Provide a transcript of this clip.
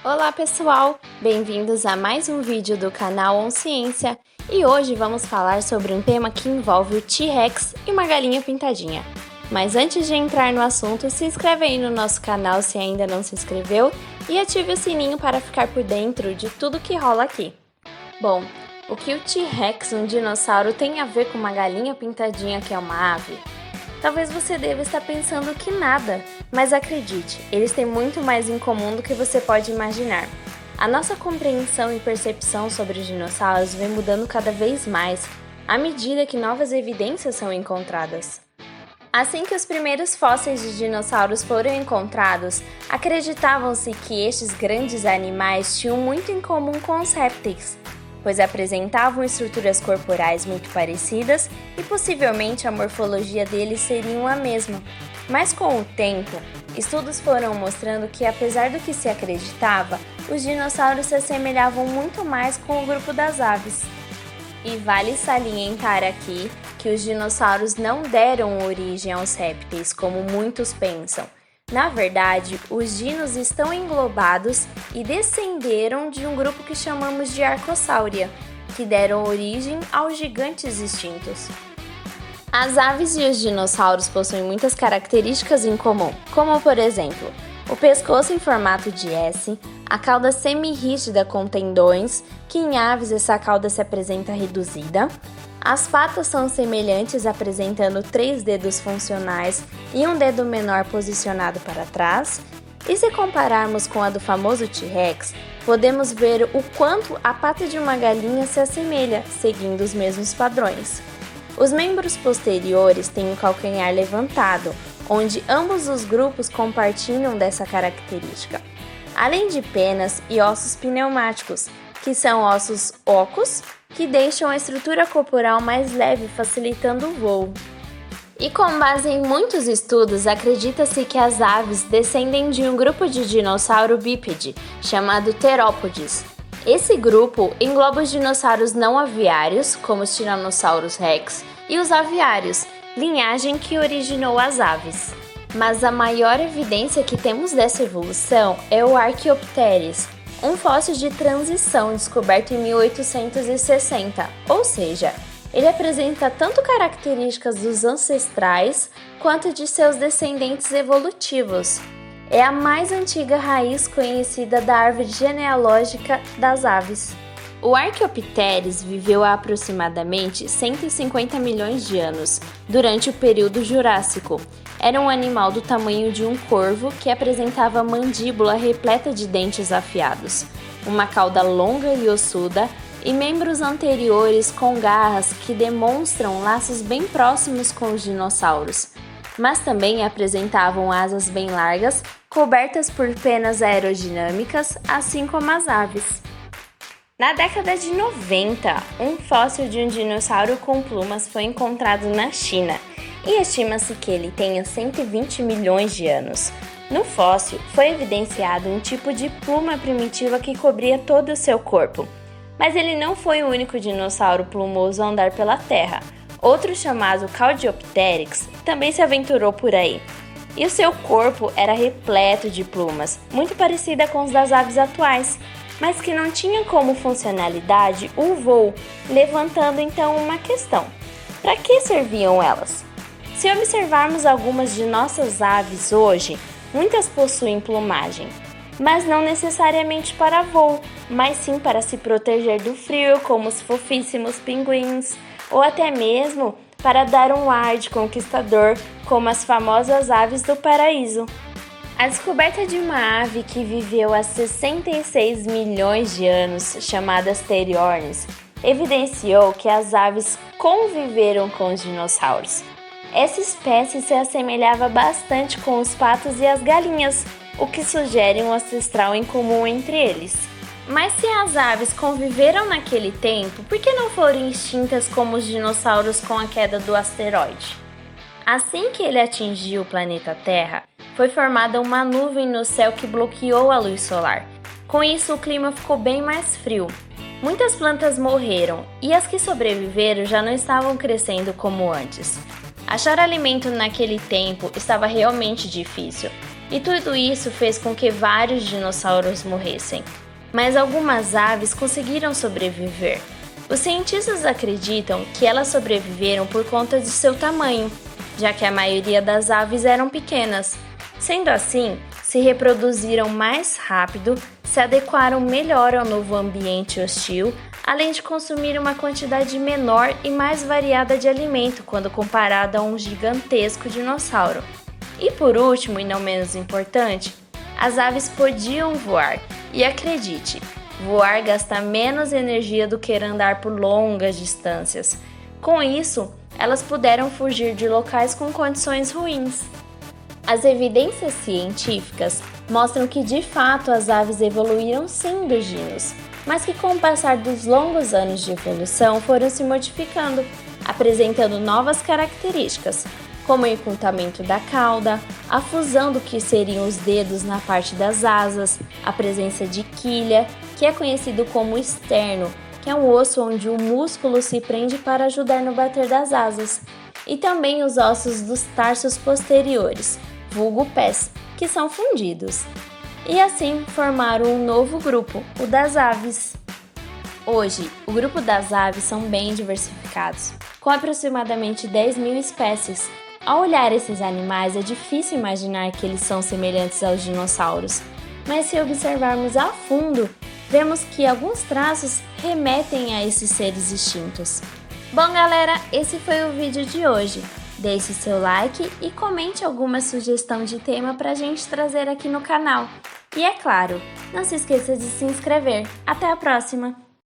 Olá pessoal, bem-vindos a mais um vídeo do canal OnCiência e hoje vamos falar sobre um tema que envolve o T-Rex e uma galinha pintadinha. Mas antes de entrar no assunto, se inscreve aí no nosso canal se ainda não se inscreveu e ative o sininho para ficar por dentro de tudo que rola aqui. Bom, o que o T-Rex, um dinossauro, tem a ver com uma galinha pintadinha que é uma ave? Talvez você deva estar pensando que nada, mas acredite, eles têm muito mais em comum do que você pode imaginar. A nossa compreensão e percepção sobre os dinossauros vem mudando cada vez mais, à medida que novas evidências são encontradas. Assim que os primeiros fósseis de dinossauros foram encontrados, acreditavam-se que estes grandes animais tinham muito em comum com os répteis, pois apresentavam estruturas corporais muito parecidas e possivelmente a morfologia deles seriam a mesma. Mas com o tempo, estudos foram mostrando que, apesar do que se acreditava, os dinossauros se assemelhavam muito mais com o grupo das aves. E vale salientar aqui que os dinossauros não deram origem aos répteis, como muitos pensam. Na verdade, os dinos estão englobados e descenderam de um grupo que chamamos de Arcosáurea, que deram origem aos gigantes extintos. As aves e os dinossauros possuem muitas características em comum, como por exemplo, o pescoço em formato de S, a cauda semi-rígida com tendões, que em aves essa cauda se apresenta reduzida. As patas são semelhantes, apresentando 3 dedos funcionais e um dedo menor posicionado para trás. E se compararmos com a do famoso T-Rex, podemos ver o quanto a pata de uma galinha se assemelha, seguindo os mesmos padrões. Os membros posteriores têm o calcanhar levantado, onde ambos os grupos compartilham dessa característica, além de penas e ossos pneumáticos, que são ossos ocos, que deixam a estrutura corporal mais leve, facilitando o voo. E com base em muitos estudos, acredita-se que as aves descendem de um grupo de dinossauro bípede, chamado Terópodes. Esse grupo engloba os dinossauros não aviários, como os Tiranossauros Rex, e os aviários, linhagem que originou as aves. Mas a maior evidência que temos dessa evolução é o Archaeopteryx, um fóssil de transição descoberto em 1860, ou seja, ele apresenta tanto características dos ancestrais quanto de seus descendentes evolutivos. É a mais antiga raiz conhecida da árvore genealógica das aves. O Archaeopteryx viveu há aproximadamente 150 milhões de anos, durante o período Jurássico. Era um animal do tamanho de um corvo que apresentava mandíbula repleta de dentes afiados, uma cauda longa e ossuda e membros anteriores com garras que demonstram laços bem próximos com os dinossauros, mas também apresentavam asas bem largas, cobertas por penas aerodinâmicas, assim como as aves. Na década de 90, um fóssil de um dinossauro com plumas foi encontrado na China e estima-se que ele tenha 120 milhões de anos. No fóssil, foi evidenciado um tipo de pluma primitiva que cobria todo o seu corpo. Mas ele não foi o único dinossauro plumoso a andar pela Terra. Outro chamado Caudipteryx também se aventurou por aí. E o seu corpo era repleto de plumas, muito parecida com os das aves atuais, mas que não tinha como funcionalidade o voo, levantando então uma questão: para que serviam elas? Se observarmos algumas de nossas aves hoje, muitas possuem plumagem, mas não necessariamente para voo, mas sim para se proteger do frio, como os fofíssimos pinguins, ou até mesmo para dar um ar de conquistador, como as famosas aves do paraíso. A descoberta de uma ave que viveu há 66 milhões de anos, chamada Asteriornis, evidenciou que as aves conviveram com os dinossauros. Essa espécie se assemelhava bastante com os patos e as galinhas, o que sugere um ancestral em comum entre eles. Mas se as aves conviveram naquele tempo, por que não foram extintas como os dinossauros com a queda do asteroide? Assim que ele atingiu o planeta Terra, foi formada uma nuvem no céu que bloqueou a luz solar. Com isso, o clima ficou bem mais frio. Muitas plantas morreram e as que sobreviveram já não estavam crescendo como antes. Achar alimento naquele tempo estava realmente difícil. e tudo isso fez com que vários dinossauros morressem. Mas algumas aves conseguiram sobreviver. Os cientistas acreditam que elas sobreviveram por conta de seu tamanho, já que a maioria das aves eram pequenas. Sendo assim, se reproduziram mais rápido, se adequaram melhor ao novo ambiente hostil, além de consumir uma quantidade menor e mais variada de alimento quando comparado a um gigantesco dinossauro. E por último, e não menos importante, as aves podiam voar. E acredite, voar gasta menos energia do que andar por longas distâncias. Com isso, elas puderam fugir de locais com condições ruins. As evidências científicas mostram que de fato as aves evoluíram sim dos dinos, mas que com o passar dos longos anos de evolução foram se modificando, apresentando novas características, como o encurtamento da cauda, a fusão do que seriam os dedos na parte das asas, a presença de quilha, que é conhecido como esterno, que é um osso onde o músculo se prende para ajudar no bater das asas, e também os ossos dos tarsos posteriores, vulgo pés, que são fundidos. E assim formaram um novo grupo, o das aves. Hoje, o grupo das aves são bem diversificados, com aproximadamente 10.000 espécies. Ao olhar esses animais, é difícil imaginar que eles são semelhantes aos dinossauros, mas se observarmos a fundo, vemos que alguns traços remetem a esses seres extintos. Bom galera, esse foi o vídeo de hoje. Deixe seu like e comente alguma sugestão de tema pra gente trazer aqui no canal. E é claro, não se esqueça de se inscrever. Até a próxima!